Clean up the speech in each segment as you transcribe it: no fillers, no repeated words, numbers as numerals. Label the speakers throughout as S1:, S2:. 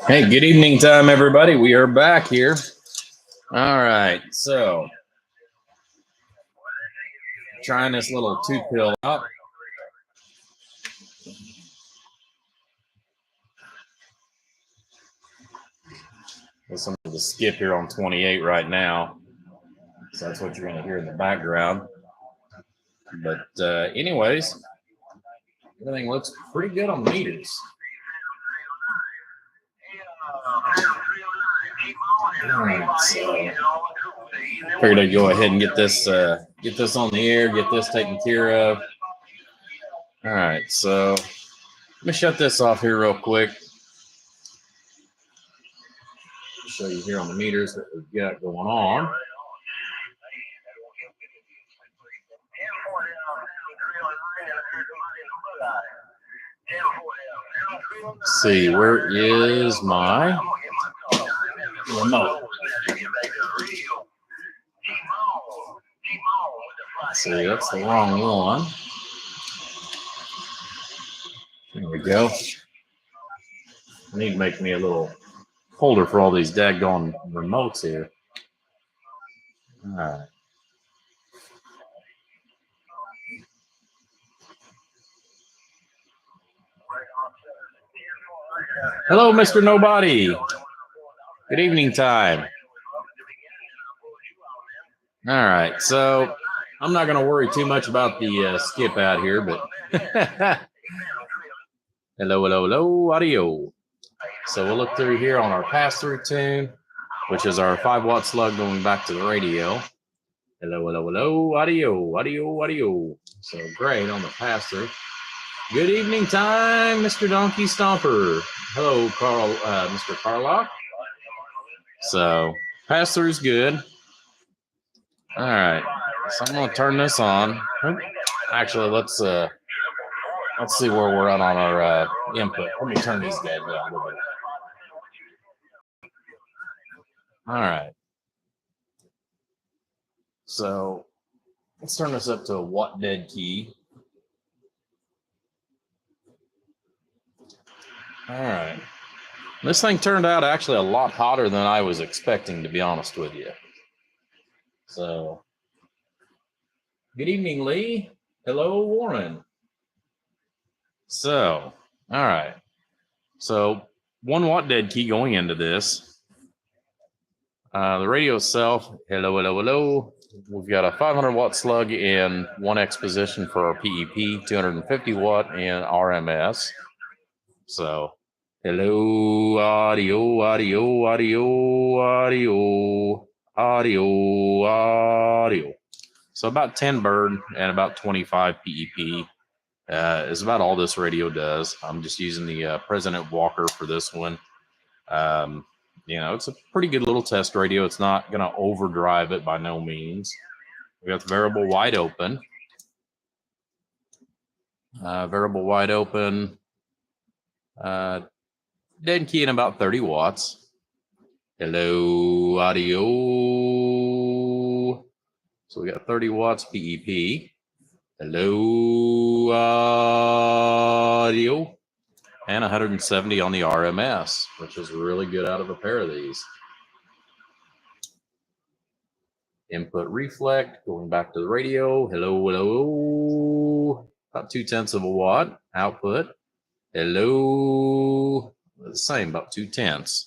S1: Hey, good evening time, everybody. We are back here. All right, so trying this little 2-pill out. Listen to the skip here on 28 right now. So that's what you're going to hear in the background. But anyways, everything looks pretty good on the meters. All right, so figured I'd go ahead and get this on the air, get this taken care of. All right, so let me shut this off here real quick. Show you here on the meters what we've got going on. Let's see, where is my remote? Let's see, that's the wrong one. There we go. I need to make me a little holder for all these daggone remotes here. All right. Hello, Mr. Nobody. Good evening time. All right, so I'm not going to worry too much about the skip out here, but hello, audio. So we'll look through here on our pass-through tune, which is our 5-watt slug going back to the radio. Hello, audio. So great on the pass-through. Good evening time, Mr. Donkey Stomper. Hello, Carl, Mr. Carlock. So pass-through is good. All right, so I'm gonna turn this on. Actually, let's see where we're at on our input. Let me turn these guys down a little bit. All right. So let's turn this up to a watt dead key. All right. This thing turned out actually a lot hotter than I was expecting, to be honest with you. So, good evening, Lee. Hello, Warren. So, all right. So, 1 watt dead key going into this. The radio itself, hello. We've got a 500 watt slug in 1X position for our PEP, 250 watt in RMS. So, hello, audio. So about 10 bird and about 25 PEP is about all this radio does. I'm just using the President Walker for this one. It's a pretty good little test radio. It's not going to overdrive it by no means. We got the variable wide open. Dead key in about 30 watts. Hello, audio. So we got 30 watts PEP. Hello, audio. And 170 on the RMS, which is really good out of a pair of these. Input reflect, going back to the radio. Hello. About 0.2 of a watt. Output. Hello. The same, about 0.2.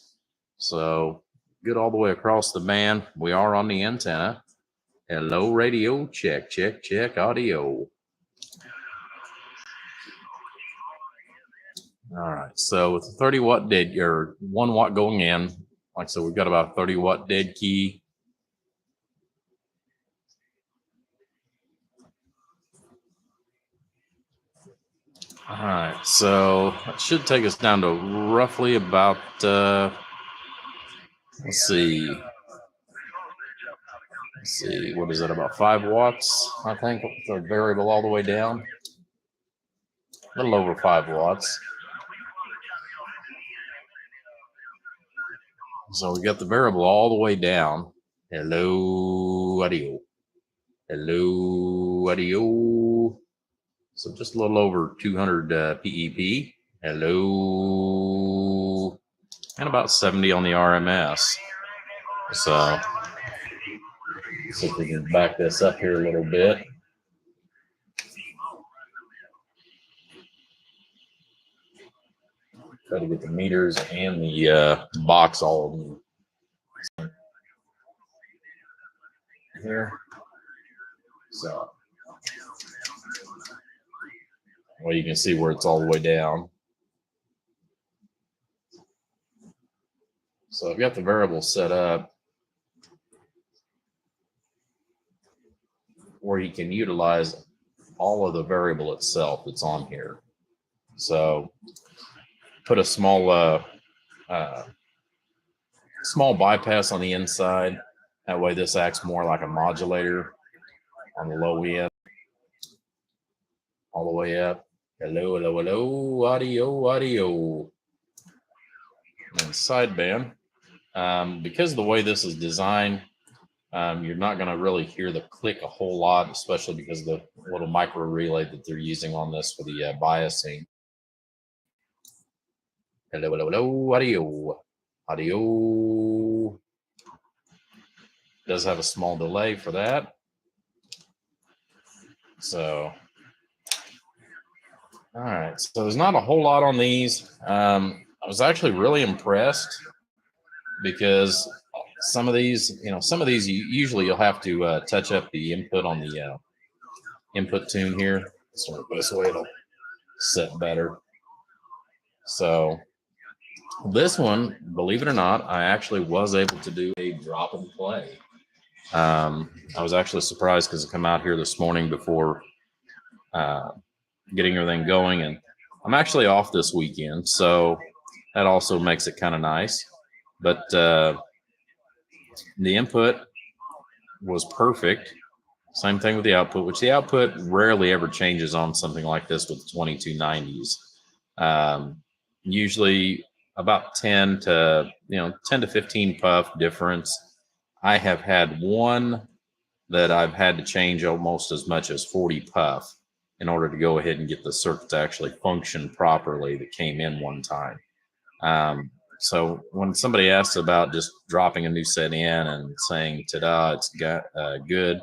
S1: So good all the way across the band. We are on the antenna. Hello, radio. Check. Audio. All right. So with the 30 watt dead, or 1 watt going in, like I said, we've got about a 30 watt dead key. All right, so that should take us down to roughly about, let's see, what is that, about 5 watts, I think, with the variable all the way down. A little over 5 watts. So we got the variable all the way down. Hello, audio. Hello, audio. So just a little over 200 PEP. Hello. And about 70 on the RMS. So see if we can back this up here a little bit. Try to get the meters and the box all here. So, well, you can see where it's all the way down. So I've got the variable set up where you can utilize all of the variable itself that's on here. So put a small small bypass on the inside. That way this acts more like a modulator on the low end. All the way up. Hello, hello, hello, audio, audio. And sideband. Because of the way this is designed, you're not going to really hear the click a whole lot, especially because of the little micro relay that they're using on this for the biasing. Hello, hello, hello, audio, audio. Does have a small delay for that. So, all right. So there's not a whole lot on these. I was actually really impressed because some of these, usually you'll have to touch up the input on the input tune here. So this way it'll set better. So this one, believe it or not, I actually was able to do a drop and play. I was actually surprised because I come out here this morning before getting everything going, and I'm actually off this weekend, so that also makes it kind of nice. But the input was perfect. Same thing with the output, which the output rarely ever changes on something like this with the 2290s. Usually about 10 to 15 puff difference. I have had one that I've had to change almost as much as 40 puff in order to go ahead and get the circuit to actually function properly that came in one time. So when somebody asks about just dropping a new set in and saying, ta-da, it's got good.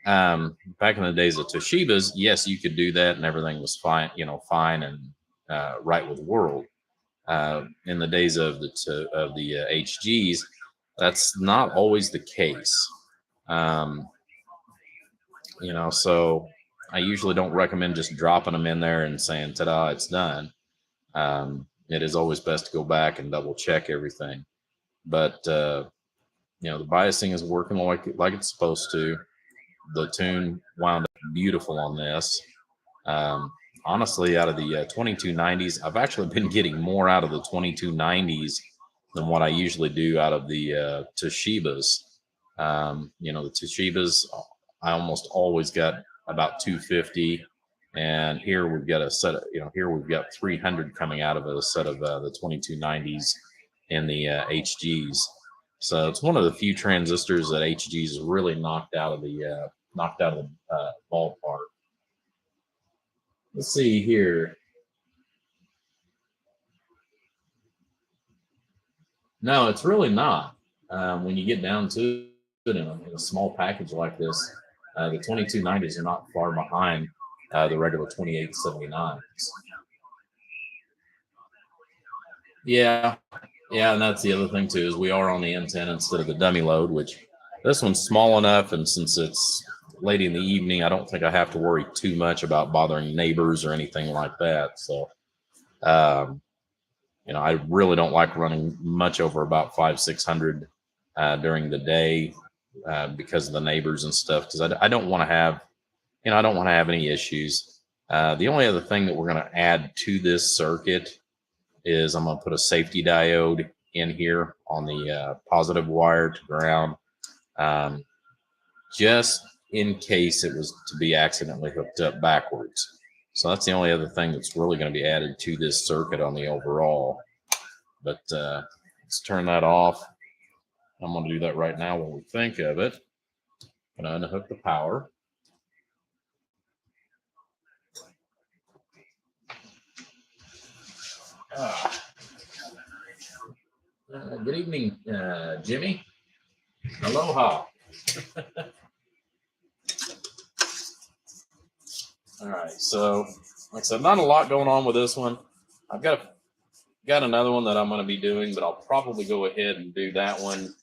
S1: Back in the days of Toshiba's, yes, you could do that and everything was fine, fine and right with the world. In the days of the HGs, that's not always the case. So I usually don't recommend just dropping them in there and saying, ta-da, it's done. It is always best to go back and double check everything. But, the biasing is working like it's supposed to. The tune wound up beautiful on this. Honestly, out of the 2290s, I've actually been getting more out of the 2290s than what I usually do out of the Toshiba's. The Toshiba's, I almost always got about 250. And here we've got a set of, here we've got 300 coming out of a set of the 2290s in the HGs. So it's one of the few transistors that HGs really knocked out of the ballpark. Let's see here. No, it's really not. When you get down to it in a small package like this, the 2290s are not far behind the regular 2879s. Yeah, and that's the other thing too, is we are on the M10 instead of the dummy load, which this one's small enough, and since it's late in the evening, I don't think I have to worry too much about bothering neighbors or anything like that. So, I really don't like running much over about 500-600 during the day because of the neighbors and stuff, because I don't want to have, I don't want to have any issues. The only other thing that we're going to add to this circuit is I'm going to put a safety diode in here on the positive wire to ground, just in case it was to be accidentally hooked up backwards. So that's the only other thing that's really going to be added to this circuit on the overall. But let's turn that off. I'm going to do that right now when we think of it. Gonna unhook the power. Good evening, Jimmy. Aloha. All right, so like I said, not a lot going on with this one. I've got another one that I'm going to be doing, but I'll probably go ahead and do that one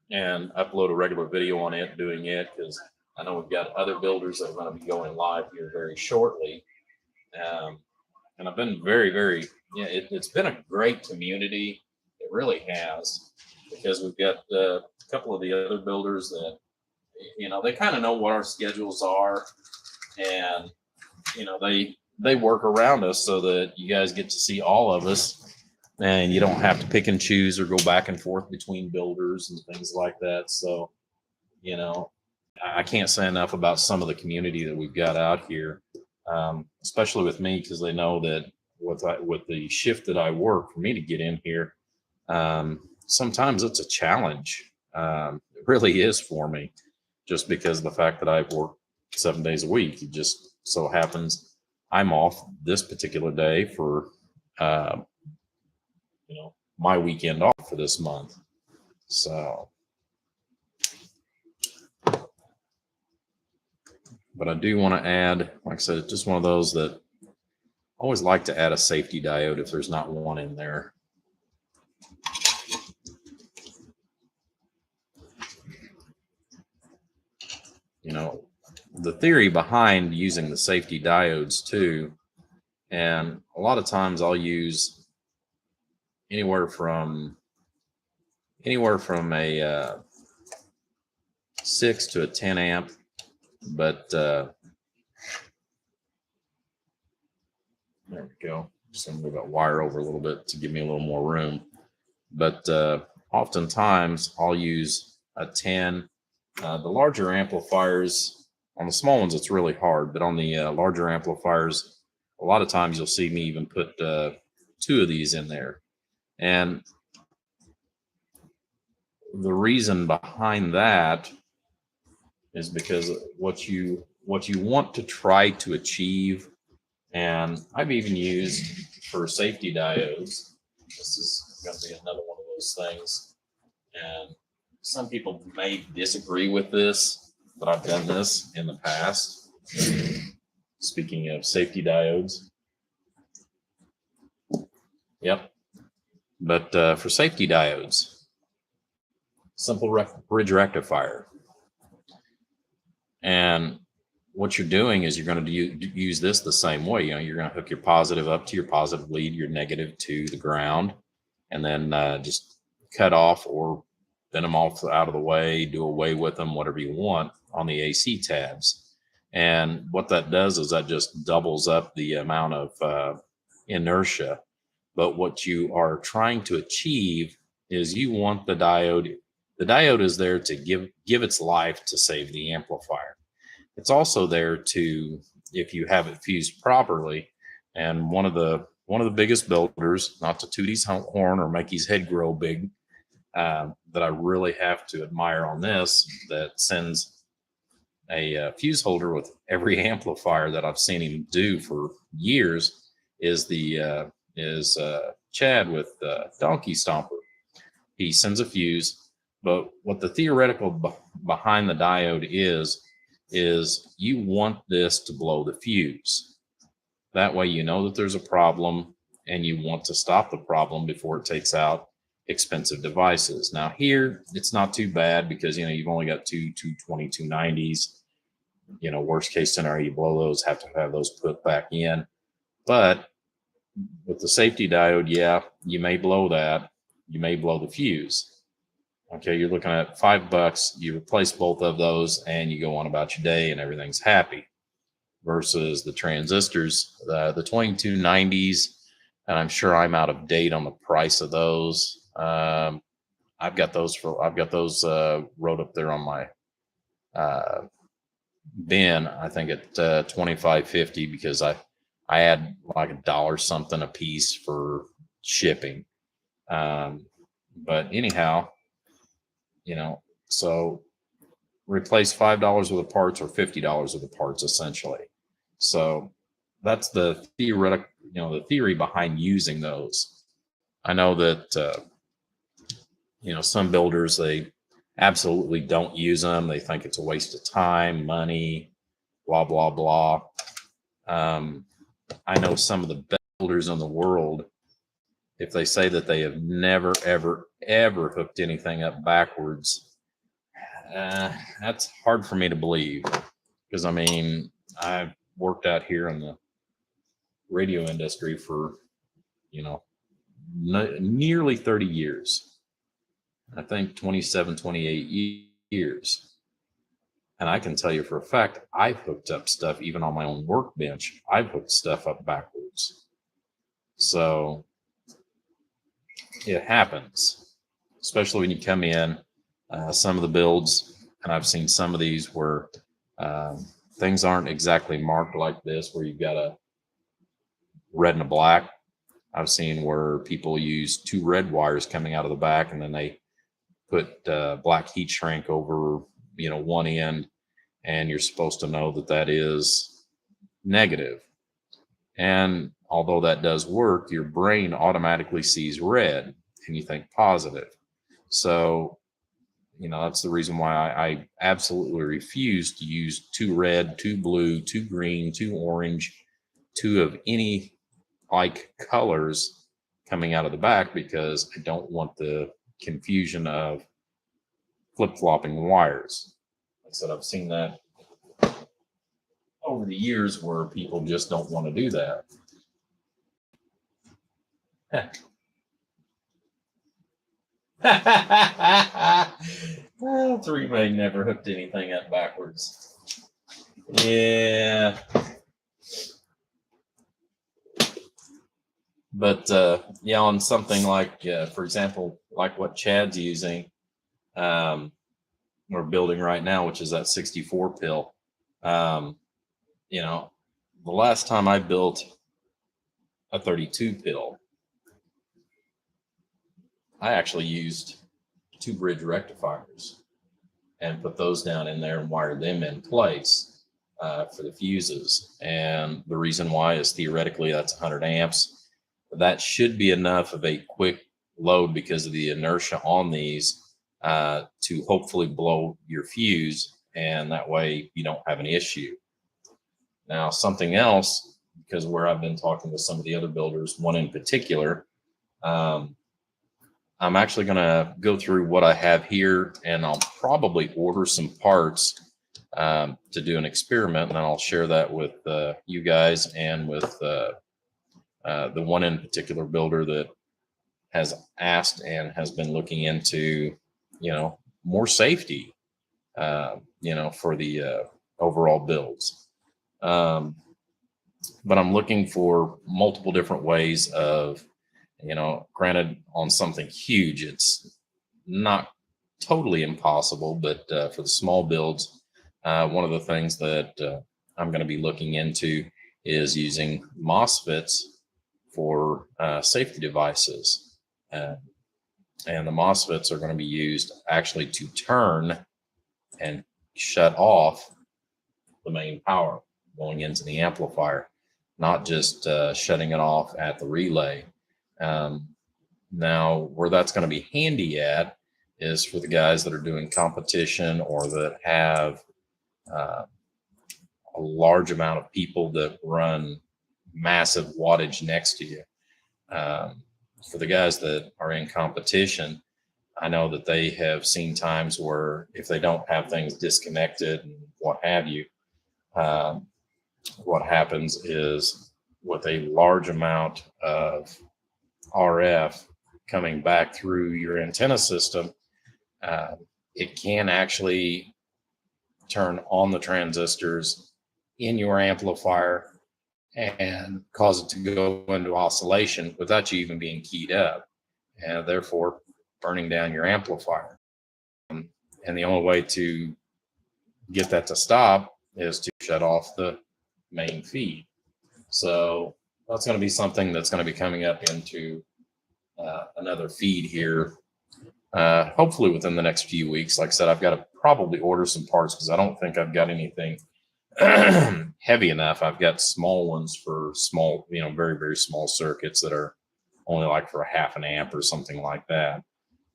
S1: and upload a regular video on it, doing it, because I know we've got other builders that are going to be going live here very shortly. And I've been it's been a great community. It really has, because we've got a couple of the other builders that, they kind of know what our schedules are, and, they work around us so that you guys get to see all of us, and you don't have to pick and choose or go back and forth between builders and things like that. So, I can't say enough about some of the community that we've got out here, especially with me, because they know that with the shift that I work, for me to get in here, sometimes it's a challenge. It really is for me, just because of the fact that I've worked 7 days a week. It just so happens I'm off this particular day for, my weekend off for this month. So, but I do want to add, like I said, it's just one of those that I always like to add a safety diode if there's not one in there. The theory behind using the safety diodes too, and a lot of times I'll use anywhere from a 6 to a 10 amp, but there we go. Just gonna move that wire over a little bit to give me a little more room. But oftentimes I'll use a 10. The larger amplifiers, on the small ones it's really hard, but on the larger amplifiers, a lot of times you'll see me even put 2 of these in there. And the reason behind that is because what you want to try to achieve, and I've even used for safety diodes, this is going to be another one of those things, and some people may disagree with this, but I've done this in the past. Speaking of safety diodes. Yep. But for safety diodes, simple bridge rectifier. And what you're doing is you're going to use this the same way. You're going to hook your positive up to your positive lead, your negative to the ground, and then just cut off or bend them off out of the way, do away with them, whatever you want on the AC tabs. And what that does is that just doubles up the amount of inertia. But what you are trying to achieve is you want the diode. The diode is there to give its life to save the amplifier. It's also there to, if you have it fused properly, and one of the biggest builders, not to toot his horn or make his head grow big, that I really have to admire on this, that sends a fuse holder with every amplifier that I've seen him do for years, is Chad with Donkey Stomper. He sends a fuse, but what the theoretical behind the diode is you want this to blow the fuse. That way you know that there's a problem and you want to stop the problem before it takes out expensive devices. Now here, it's not too bad because, you've only got two 220, 290s. Worst case scenario, you blow those, have to have those put back in. But with the safety diode, yeah, you may blow that. You may blow the fuse. Okay, you're looking at $5. You replace both of those and you go on about your day and everything's happy. Versus the transistors, the 2290s, and I'm sure I'm out of date on the price of those. I've got those wrote up there on my bin. I think at $25.50 because I add like $1 something a piece for shipping. But anyhow, So replace $5 worth of parts or $50 worth of parts, essentially. So that's the theory behind using those. I know that some builders, they absolutely don't use them. They think it's a waste of time, money, blah blah blah. I know some of the best builders in the world, if they say that they have never ever hooked anything up backwards, that's hard for me to believe, because I've worked out here in the radio industry for nearly 30 years. I think 27, 28 years. And I can tell you for a fact, I've hooked up stuff even on my own workbench. I've hooked stuff up backwards. So it happens, especially when you come in. Some of the builds, and I've seen some of these where things aren't exactly marked like this, where you've got a red and a black. I've seen where people use 2 red wires coming out of the back, and then they put black heat shrink over one end, and you're supposed to know that that is negative. And although that does work, your brain automatically sees red and you think positive. So that's the reason why I absolutely refuse to use 2 red, 2 blue, 2 green, 2 orange, 2 of any like colors coming out of the back, because I don't want the confusion of flip-flopping wires. Like I said, I've seen that over the years where people just don't want to do that. 3 May never hooked anything up backwards. Yeah. But on something like, for example, like what Chad's using, we're building right now, which is that 64 pill. The last time I built a 32 pill, I actually used 2 bridge rectifiers and put those down in there and wired them in place for the fuses. And the reason why is theoretically that's 100 amps. That should be enough of a quick load because of the inertia on these to hopefully blow your fuse, and that way you don't have an issue. Now, something else, because where I've been talking with some of the other builders, one in particular, I'm actually going to go through what I have here, and I'll probably order some parts to do an experiment, and I'll share that with you guys and with the one in particular builder that has asked and has been looking into, more safety, for the overall builds. But I'm looking for multiple different ways of, granted on something huge, it's not totally impossible, but for the small builds, one of the things that I'm going to be looking into is using MOSFETs for safety devices. And the MOSFETs are going to be used actually to turn and shut off the main power going into the amplifier, not just shutting it off at the relay. Now, where that's going to be handy at is for the guys that are doing competition or that have a large amount of people that run massive wattage next to you. For the guys that are in competition, I know that they have seen times where if they don't have things disconnected and what have you, what happens is with a large amount of RF coming back through your antenna system, it can actually turn on the transistors in your amplifier and cause it to go into oscillation without you even being keyed up, and therefore burning down your amplifier. And the only way to get that to stop is to shut off the main feed. So that's going to be something that's going to be coming up into another feed here hopefully within the next few weeks. Like I said, I've got to probably order some parts because I don't think I've got anything heavy enough. I've got small ones for small, very, very small circuits that are only like for a half an amp or something like that.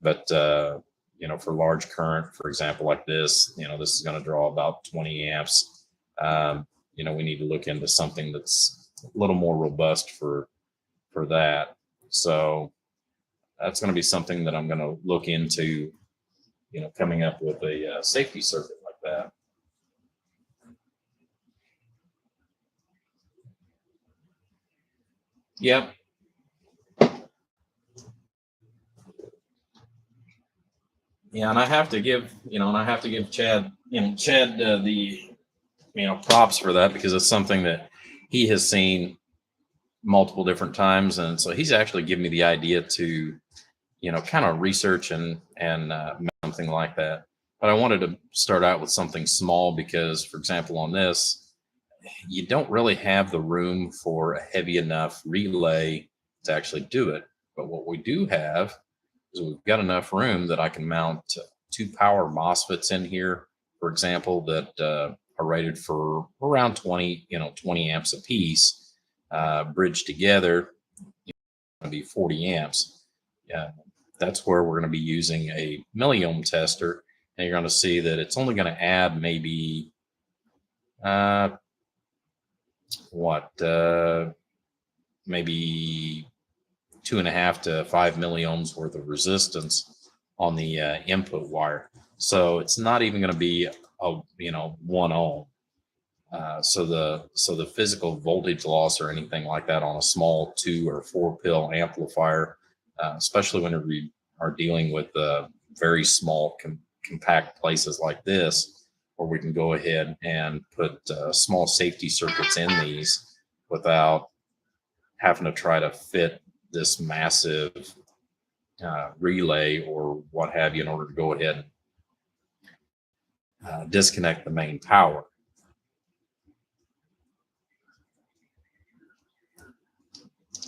S1: But, for large current, for example, like this, this is going to draw about 20 amps. We need to look into something that's a little more robust for that. So that's going to be something that I'm going to look into, coming up with a safety circuit like that. Yep. Yeah, and I have to give, Chad, the, props for that, because it's something that he has seen multiple different times, and so he's actually given me the idea to, kind of research and something like that. But I wanted to start out with something small because, for example, on this, you don't really have the room for a heavy enough relay to actually do it. But what we do have is we've got enough room that I can mount 2 power MOSFETs in here, for example, that are rated for around 20 amps a piece, bridged together, going to be 40 amps. Yeah, that's where we're going to be using a milliohm tester, and you're going to see that it's only going to add maybe maybe 2.5 to 5 milliohms worth of resistance on the input wire. So it's not even going to be a 1 ohm. So the physical voltage loss or anything like that on a small 2 or 4 pill amplifier, especially when we are dealing with very small compact places like this, where we can go ahead and put small safety circuits in these without having to try to fit this massive relay or what have you in order to go ahead and disconnect the main power.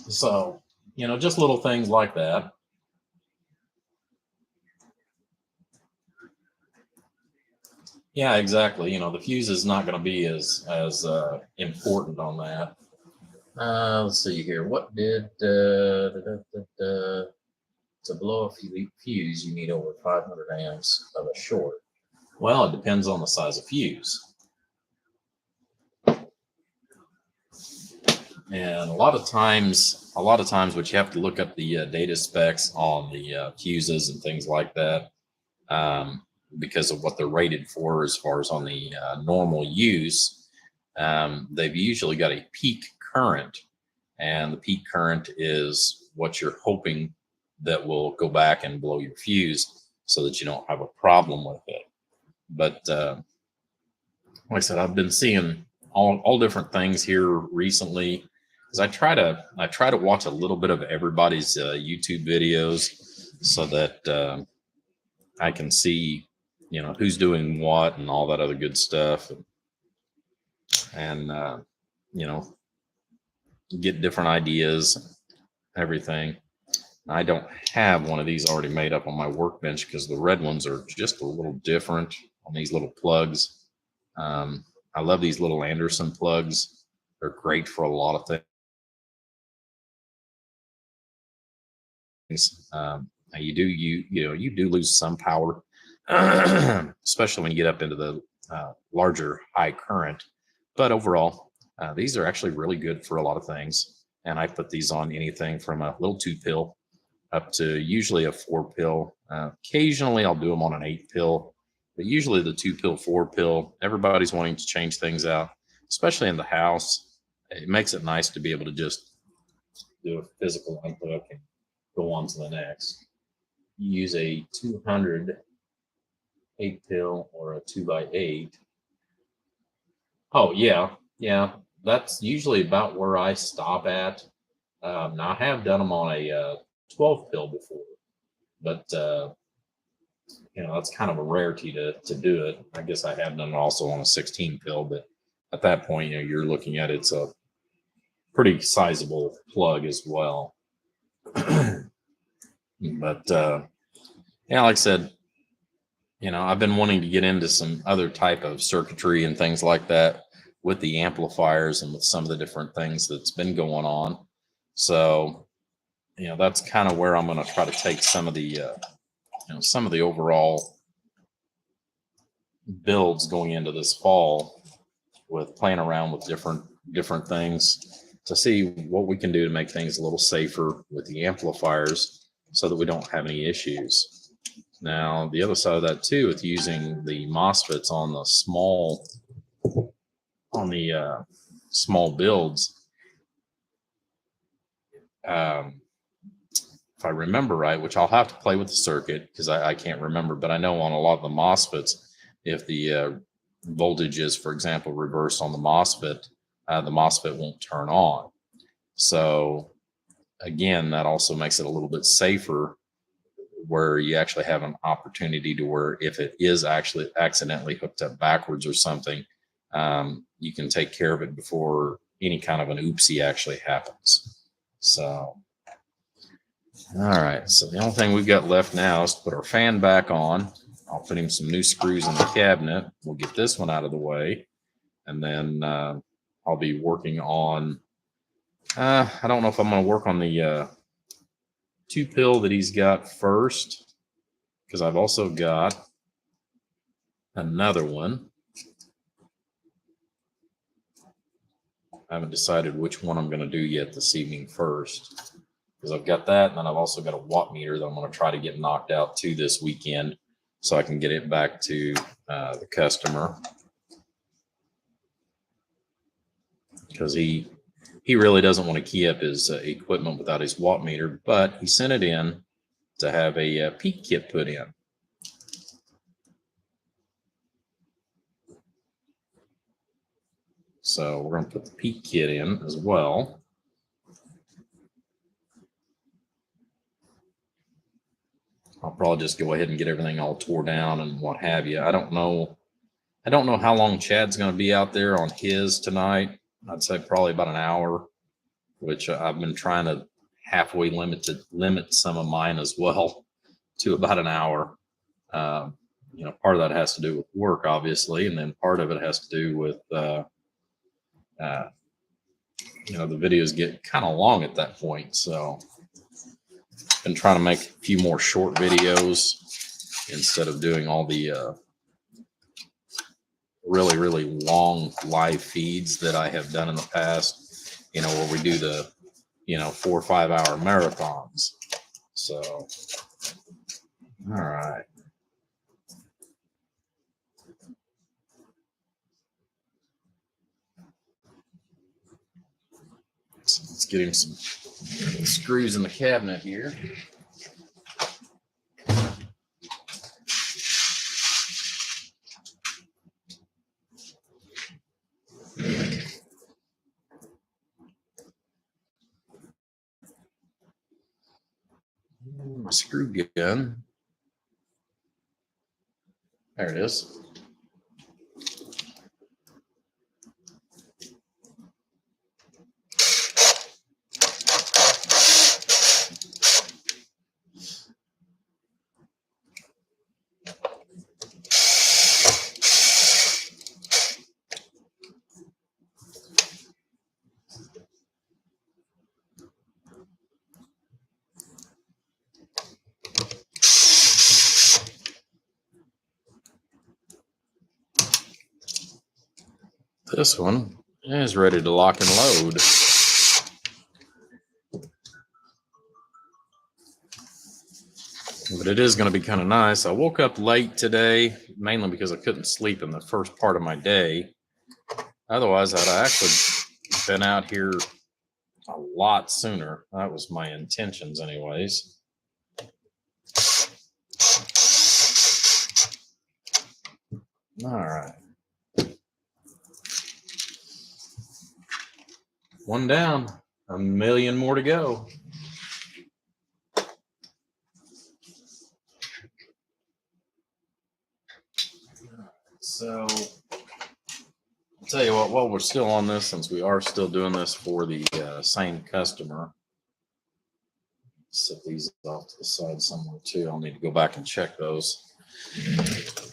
S1: So, just little things like that. Yeah, exactly. The fuse is not going to be as important on that. Let's see here. What did to blow a fuse, you need over 500 amps of a short? Well, it depends on the size of fuse. And a lot of times, what you have to look up the data specs on the fuses and things like that, because of what they're rated for as far as on the normal use. They've usually got a peak current, and the peak current is what you're hoping that will go back and blow your fuse so that you don't have a problem with it. But like I said, I've been seeing all different things here recently, because I try to watch a little bit of everybody's YouTube videos so that I can see who's doing what and all that other good stuff, and get different ideas, everything. I don't have one of these already made up on my workbench because the red ones are just a little different on these little plugs. I love these little Anderson plugs. They're great for a lot of things. You do lose some power, especially when you get up into the larger high current. But overall, these are actually really good for a lot of things. And I put these on anything from a little 2 pill up to usually a 4 pill. Occasionally I'll do them on an 8 pill, but usually the 2 pill, 4 pill, everybody's wanting to change things out, especially in the house. It makes it nice to be able to just do a physical unhook and go on to the next. You use a 200 8 pill or a 2x8. Oh yeah. That's usually about where I stop at. Now I have done them on a 12 pill before, but that's kind of a rarity to do it. I guess I have done it also on a 16 pill, but at that point, you're looking at it's a pretty sizable plug as well. But Yeah, like I said, I've been wanting to get into some other type of circuitry and things like that with the amplifiers and with some of the different things that's been going on. So, that's kind of where I'm going to try to take some of the, some of the overall builds going into this fall, with playing around with different things to see what we can do to make things a little safer with the amplifiers so that we don't have any issues. Now, the other side of that too, with using the MOSFETs on the small builds, if I remember right, which I'll have to play with the circuit because I can't remember, but I know on a lot of the MOSFETs, if the voltage is, for example, reversed on the MOSFET won't turn on. So again, that also makes it a little bit safer, where you actually have an opportunity to where if it is actually accidentally hooked up backwards or something, you can take care of it before any kind of an oopsie actually happens. So, all right. So the only thing we've got left now is to put our fan back on. I'll put him some new screws in the cabinet. We'll get this one out of the way. And then I'll be working on, I don't know if I'm going to work on the 2-pill that he's got first, because I've also got another one. I haven't decided which one I'm going to do yet this evening first, because I've got that, and then I've also got a watt meter that I'm going to try to get knocked out to this weekend so I can get it back to the customer, because he really doesn't want to key up his equipment without his watt meter, but he sent it in to have a peak kit put in. So we're going to put the peak kit in as well. I'll probably just go ahead and get everything all tore down and what have you. I don't know how long Chad's going to be out there on his tonight. I'd say probably about an hour, which I've been trying to halfway limit some of mine as well to about an hour. Part of that has to do with work, obviously, and then part of it has to do with the videos get kind of long at that point. So I've been trying to make a few more short videos instead of doing all the really, really long live feeds that I have done in the past, where we do the, 4 or 5 hour marathons. So, all right. Let's get him some screws in the cabinet here. My screw gun. There it is. This one is ready to lock and load. But it is going to be kind of nice. I woke up late today, mainly because I couldn't sleep in the first part of my day. Otherwise, I'd actually been out here a lot sooner. That was my intentions anyways. All right. One down, a million more to go. So I'll tell you what, while we're still on this, since we are still doing this for the same customer, let's set these off to the side somewhere too. I'll need to go back and check those.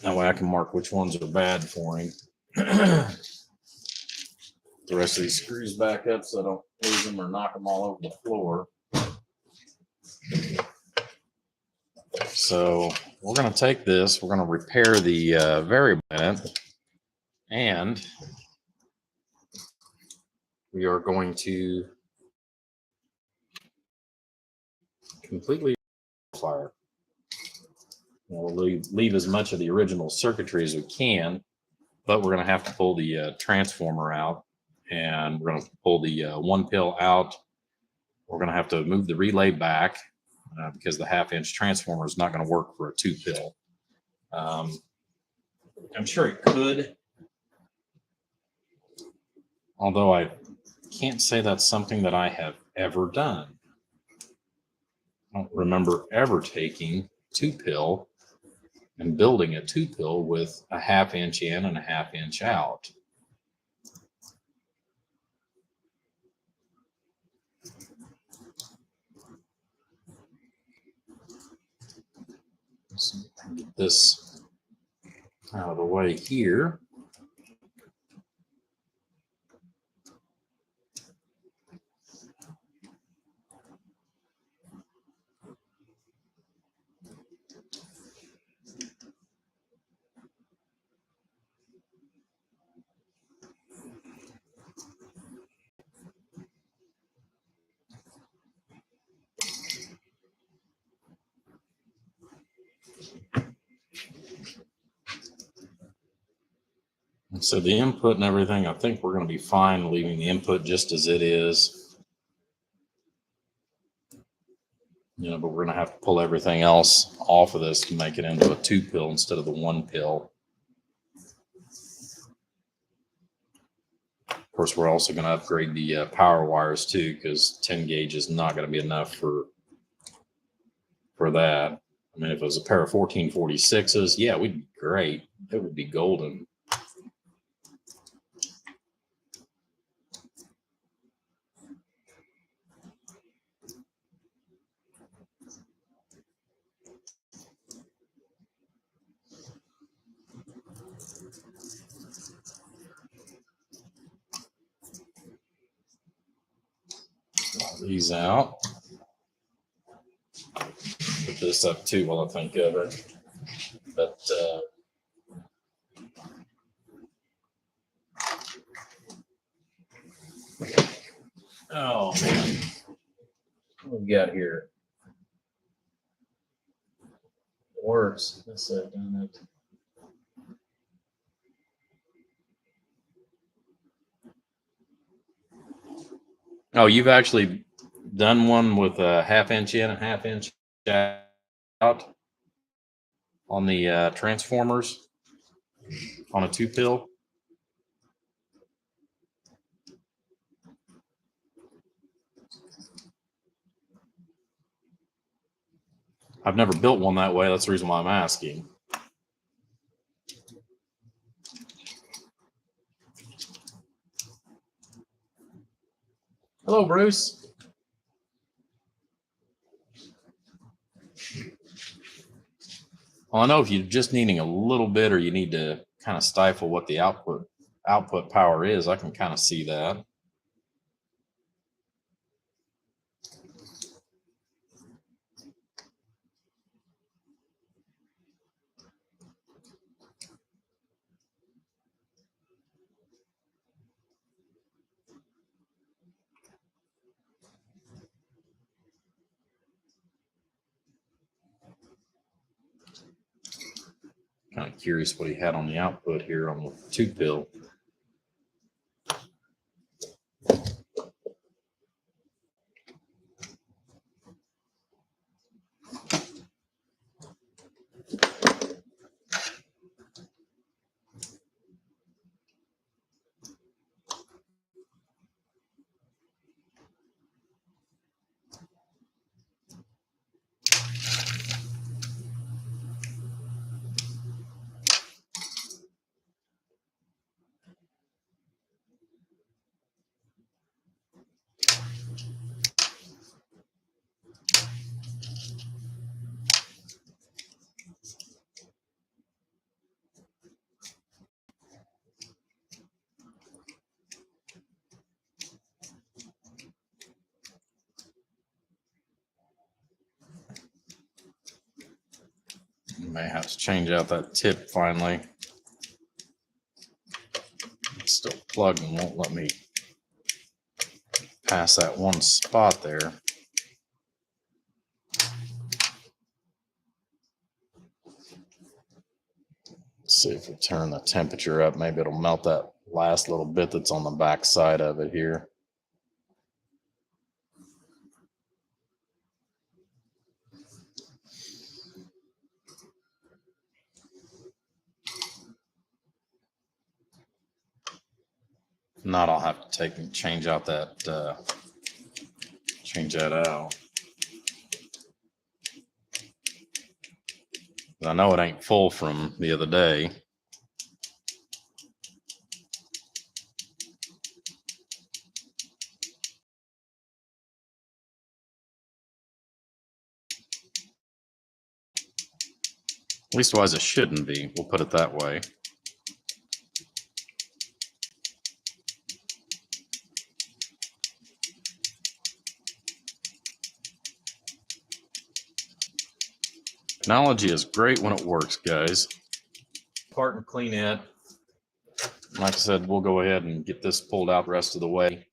S1: That way I can mark which ones are bad for him. The rest of these screws back up so I don't lose them or knock them all over the floor. So we're going to take this, we're going to repair the variable in it, and we are going to completely fire. We'll leave as much of the original circuitry as we can, but we're going to have to pull the transformer out, and we're going to pull the 1 pill out. We're going to have to move the relay back because the 1/2-inch transformer is not going to work for a 2 pill. I'm sure it could, although I can't say that's something that I have ever done. I don't remember ever taking 2 pill and building a 2 pill with a 1/2-inch in and a 1/2-inch out. So get this out of the way here. So the input and everything, I think we're going to be fine leaving the input just as it is. But we're going to have to pull everything else off of this to make it into a 2 pill instead of the 1 pill. Of course, we're also going to upgrade the power wires too, because 10 gauge is not going to be enough for that. I mean, if it was a pair of 1446s, yeah, we'd be great. It would be golden. These out. Put this up too while I think of it. But oh man, what we got here? It works. Let's done it. Oh, you've actually done one with a 1/2-inch in and 1/2-inch out on the transformers on a 2 pill? I've never built one that way. That's the reason why I'm asking. Hello, Bruce. Well, I know if you're just needing a little bit or you need to kind of stifle what the output power is, I can kind of see that. Kind of curious what he had on the output here on the 2 pill. May have to change out that tip finally. It's still plugged and won't let me pass that one spot there. Let's see if we turn the temperature up, maybe it'll melt that last little bit that's on the back side of it here. If not, I'll have to take and change out that, change that out. I know it ain't full from the other day. Leastwise, it shouldn't be. We'll put it that way. Technology is great when it works, guys. Part and clean it. Like I said, we'll go ahead and get this pulled out the rest of the way.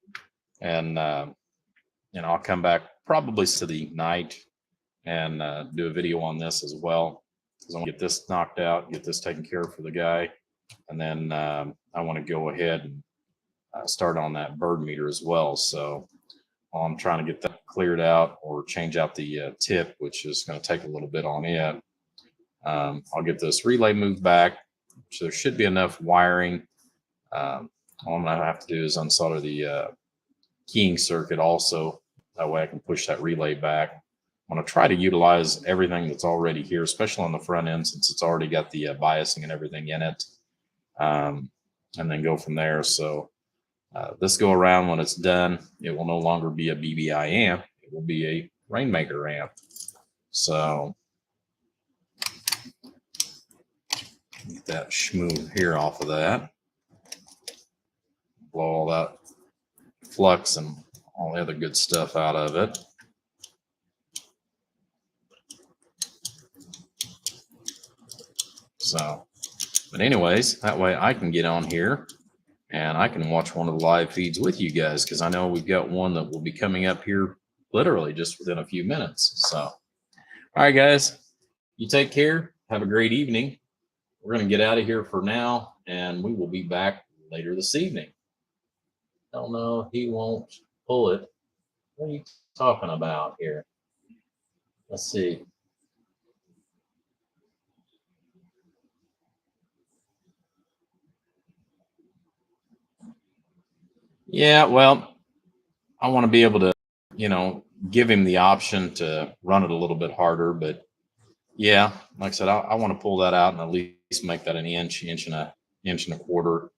S1: And, I'll come back probably to the night and do a video on this as well. Because I want to get this knocked out, get this taken care of for the guy. And then I want to go ahead and start on that bird meter as well. So I'm trying to get that cleared out or change out the tip, which is going to take a little bit on it. I'll get this relay moved back. So there should be enough wiring. All I'm going to have to do is unsolder the keying circuit also. That way I can push that relay back. I'm going to try to utilize everything that's already here, especially on the front end, since it's already got the biasing and everything in it, and then go from there. So this go around, when it's done, it will no longer be a BBI amp. It will be a Rainmaker amp. So get that schmoo here off of that. Blow all that flux and all the other good stuff out of it. So, but anyways, that way I can get on here and I can watch one of the live feeds with you guys, because I know we've got one that will be coming up here literally just within a few minutes. So, all right, guys, you take care. Have a great evening. We're going to get out of here for now, and we will be back later this evening. Oh, no, he won't pull it. What are you talking about here? Let's see. Yeah, well, I want to be able to, give him the option to run it a little bit harder. But yeah, like I said, I want to pull that out and at least make that an inch and a quarter.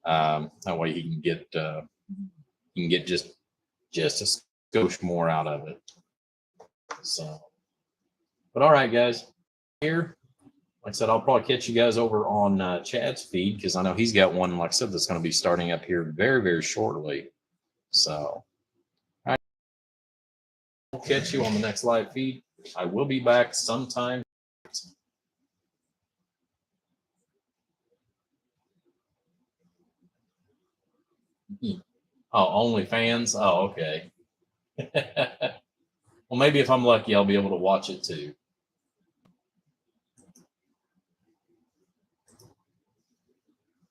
S1: That way he can get just a skosh more out of it. So, but all right, guys, here. Like I said, I'll probably catch you guys over on Chad's feed, because I know he's got one, like I said, that's going to be starting up here very, very shortly. So, all right. I'll catch you on the next live feed. I will be back sometime. Oh, OnlyFans? Oh, okay. Well, maybe if I'm lucky, I'll be able to watch it too.